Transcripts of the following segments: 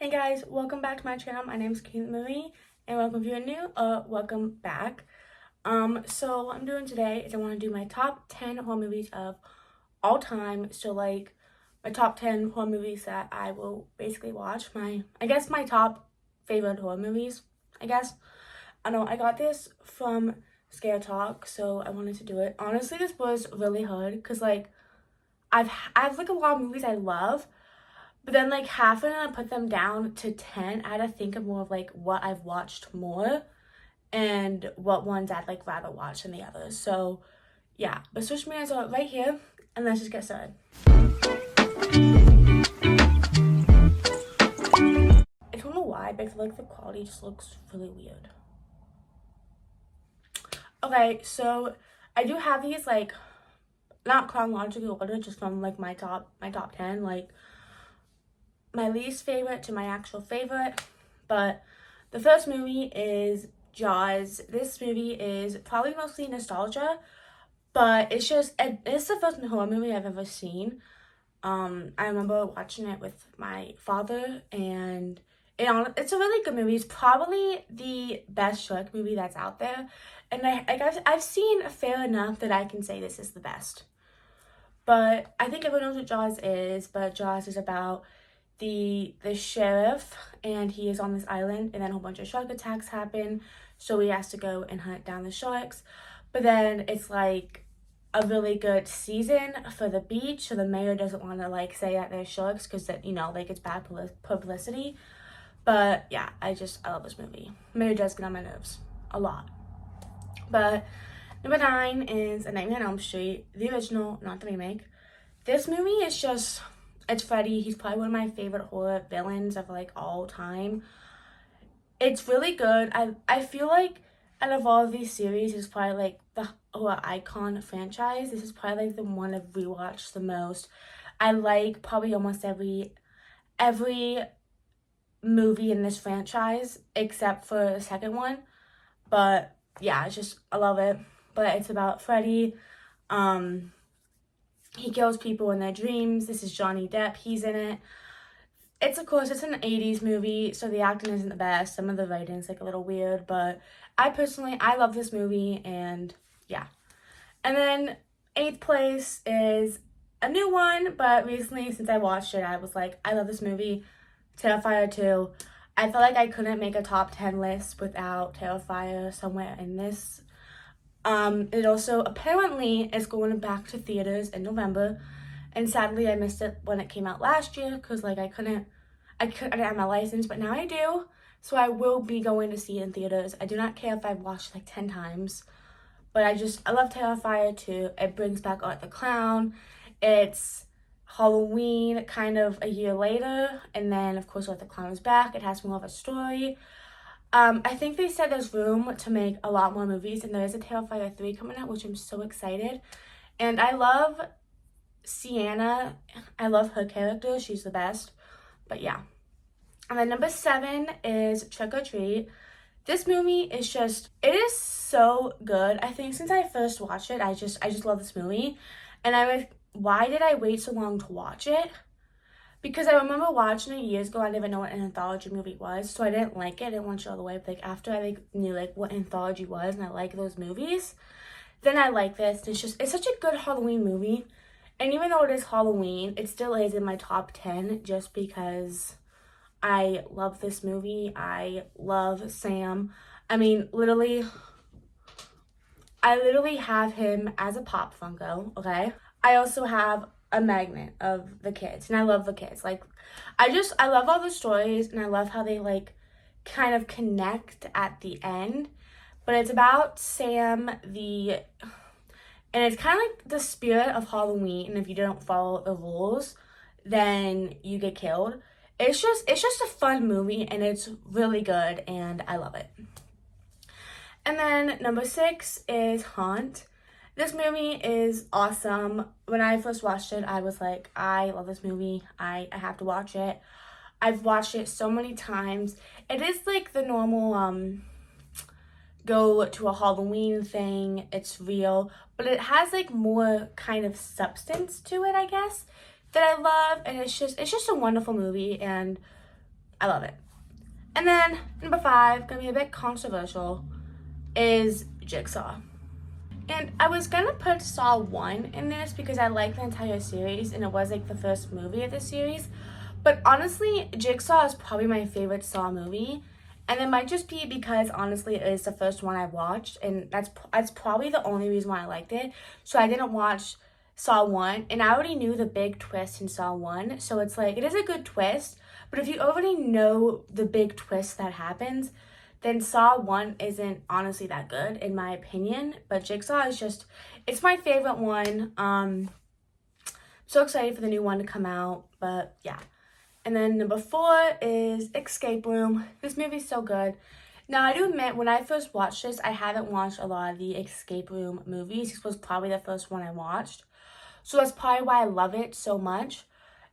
Hey guys, welcome back to my channel. My name is Kate Marie, and welcome if you're new, welcome back. So what I'm doing today is I want to do my top 10 horror movies of all time. So like my top 10 horror movies that I will basically watch. My top favorite horror movies, I guess. I know I got this from Scare Talk, so I wanted to do it. Honestly, this was really hard because like I've like a lot of movies I love. But then, like, half of them, I put them down to 10. I had to think of more of, like, what I've watched more and what ones I'd, like, rather watch than the others. So, yeah. But switch me are right here, and let's just get started. I don't know why, but I feel like the quality just looks really weird. Okay, so I do have these, like, not chronologically ordered, just from, like, my top 10, like, my least favorite to my actual favorite. But the first movie is Jaws. This movie is probably mostly nostalgia, but it's the first horror movie I've ever seen. I remember watching it with my father, and it's a really good movie. It's probably the best shark movie that's out there, and I've seen fair enough that I can say this is the best. But I think everyone knows what Jaws is, but Jaws is about the sheriff, and he is on this island, and then a whole bunch of shark attacks happen, so he has to go and hunt down the sharks. But then it's like a really good season for the beach, so the mayor doesn't want to like say that there's sharks because that like it's bad publicity. But yeah, I love this movie. Mayor does get on my nerves a lot. But number 9 is A Nightmare on Elm Street, the original, not the remake. This movie is just, it's Freddy. He's probably one of my favorite horror villains of like all time. It's really good. I feel like out of all of these series, it's probably like the horror icon franchise. This is probably like the one I've rewatched the most. I like probably almost every movie in this franchise except for the second one. But yeah, I love it. But it's about Freddy. He kills people in their dreams. This is Johnny Depp. He's in it. Of course, it's an 80s movie, so the acting isn't the best. Some of the writing's like a little weird, but I love this movie, and yeah. And then 8th place is a new one, but recently, since I watched it, I was like, I love this movie. Tailfire 2. I feel like I couldn't make a top 10 list without Tailfire somewhere in this. It also apparently is going back to theaters in November, and sadly I missed it when it came out last year because like I didn't have my license, but now I do, so I will be going to see it in theaters. I do not care if I've watched like 10 times, but I love Tailfire too. It brings back Art the Clown. It's Halloween kind of a year later, and then of course Art the Clown is back. It has more of a story. I think they said there's room to make a lot more movies, and there is a Tailfire 3 coming out, which I'm so excited. And I love Sienna. I love her character. She's the best. But yeah. And then number 7 is Trick or Treat. This movie is it is so good. I think since I first watched it, I just love this movie. And why did I wait so long to watch it? Because I remember watching it years ago. I didn't even know what an anthology movie was, so I didn't like it. I didn't watch it all the way. But like after I knew like what anthology was, and I like those movies, then I like this. It's such a good Halloween movie, and even though it is Halloween, it still is in my top 10 just because I love this movie. I love Sam. I mean, I literally have him as a Pop Funko. Okay, I also have a magnet of the kids, and I love the kids. Like I love all the stories, and I love how they like kind of connect at the end. But it's about Sam, and it's kind of like the spirit of Halloween, and if you don't follow the rules, then you get killed. It's just a fun movie, and it's really good, and I love it. And then number 6 is Haunt. This movie is awesome. When I first watched it, I was like, I love this movie. I have to watch it. I've watched it so many times. It is like the normal go to a Halloween thing. It's real, but it has like more kind of substance to it, I guess, that I love. And it's just a wonderful movie, and I love it. And then number 5, gonna be a bit controversial, is Jigsaw. And I was gonna put Saw 1 in this because I like the entire series and it was like the first movie of the series. But honestly, Jigsaw is probably my favorite Saw movie. And it might just be because honestly it is the first one I watched, and that's probably the only reason why I liked it. So I didn't watch Saw 1, and I already knew the big twist in Saw 1. So it's like, it is a good twist, but if you already know the big twist that happens, then Saw 1 isn't honestly that good in my opinion. But Jigsaw is just, it's my favorite one. So excited for the new one to come out, but yeah. And then number 4 is Escape Room. This movie's so good. Now, I do admit, when I first watched this, I haven't watched a lot of the Escape Room movies. This was probably the first one I watched. So that's probably why I love it so much.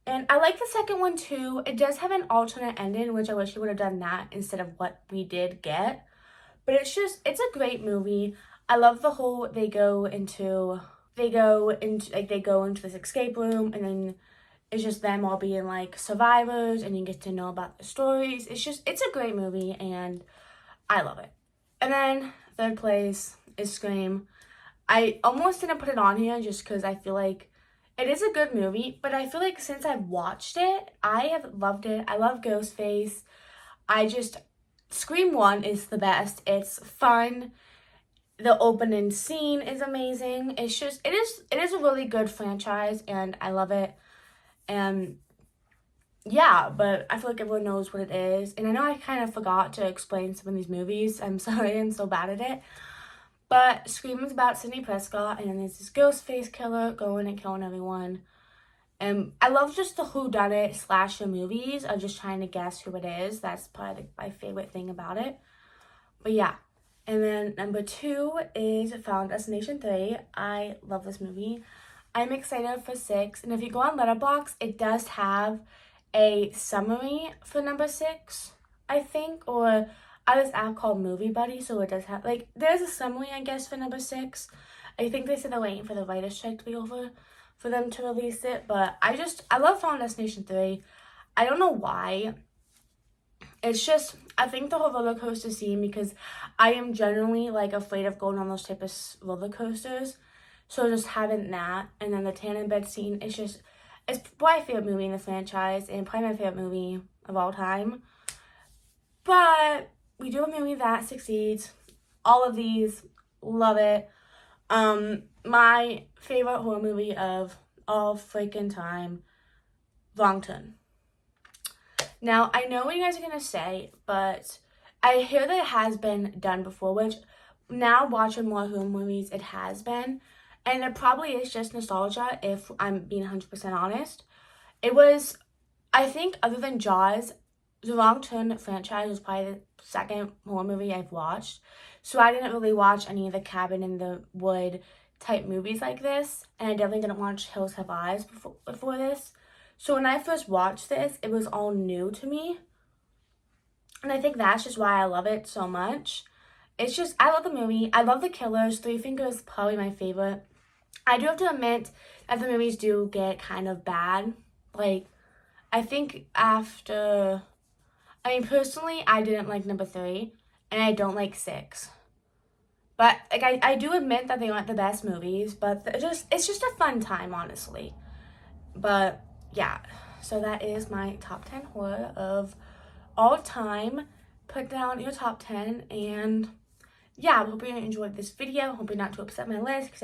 And I like the second one too. It does have an alternate ending, which I wish he would have done that instead of what we did get. But it's a great movie. I love the whole, they go into this escape room, and then it's just them all being like survivors, and you get to know about the stories. It's a great movie, and I love it. And then 3rd place is Scream. I almost didn't put it on here just because I feel like it is a good movie, but I feel like since I've watched it, I have loved it. I love Ghostface. Scream 1 is the best. It's fun. The opening scene is amazing. It is a really good franchise, and I love it. And yeah, but I feel like everyone knows what it is. And I know I kind of forgot to explain some of these movies. I'm sorry, I'm so bad at it. But Scream is about Sidney Prescott, and then there's this Ghostface killer going and killing everyone. And I love just the whodunit slasher movies of just trying to guess who it is. That's probably my favorite thing about it. But yeah. And then number 2 is Final Destination 3. I love this movie. I'm excited for 6. And if you go on Letterboxd, it does have a summary for number 6, I think. Or I have this app called Movie Buddy, so it does have, like, there's a summary, I guess, for number 6. I think they said they're waiting for the writer's strike to be over for them to release it. But I love Final Destination 3. I don't know why. It's just, I think the whole roller coaster scene, because I am generally like afraid of going on those type of roller coasters. So just having that, and then the tanning bed scene, it's probably my favorite movie in the franchise, and probably my favorite movie of all time. But we do a movie that succeeds. All of these, love it. My favorite horror movie of all freaking time, Wrong Turn. Now, I know what you guys are going to say, but I hear that it has been done before, which now watching more horror movies, it has been. And it probably is just nostalgia, if I'm being 100% honest. It was, I think, other than Jaws, the Wrong Turn franchise was probably the second horror movie I've watched. So I didn't really watch any of the Cabin in the Wood type movies like this. And I definitely didn't watch Hills Have Eyes before this. So when I first watched this, it was all new to me. And I think that's just why I love it so much. I love the movie. I love the killers. Three Finger is probably my favorite. I do have to admit that the movies do get kind of bad. Like, I think personally, I didn't like number 3. And I don't like 6. But, like, I do admit that they aren't the best movies. But it's just a fun time, honestly. But yeah, so that is my top 10 horror of all time. Put down your top 10, and yeah, I hope you enjoyed this video. Hope you're not too upset my list, because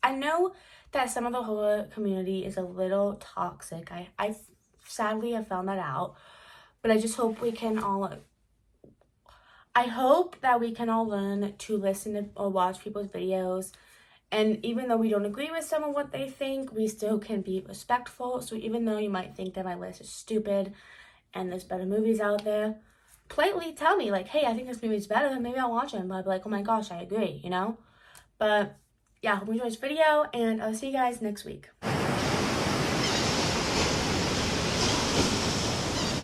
I know that some of the horror community is a little toxic. I sadly have found that out, but I just hope I hope that we can all learn to listen to or watch people's videos. And even though we don't agree with some of what they think, we still can be respectful. So even though you might think that my list is stupid and there's better movies out there, politely tell me, like, hey, I think this movie's better, and maybe I'll watch it. But I'll be like, oh my gosh, I agree, you know? But yeah, hope you enjoyed this video, and I'll see you guys next week.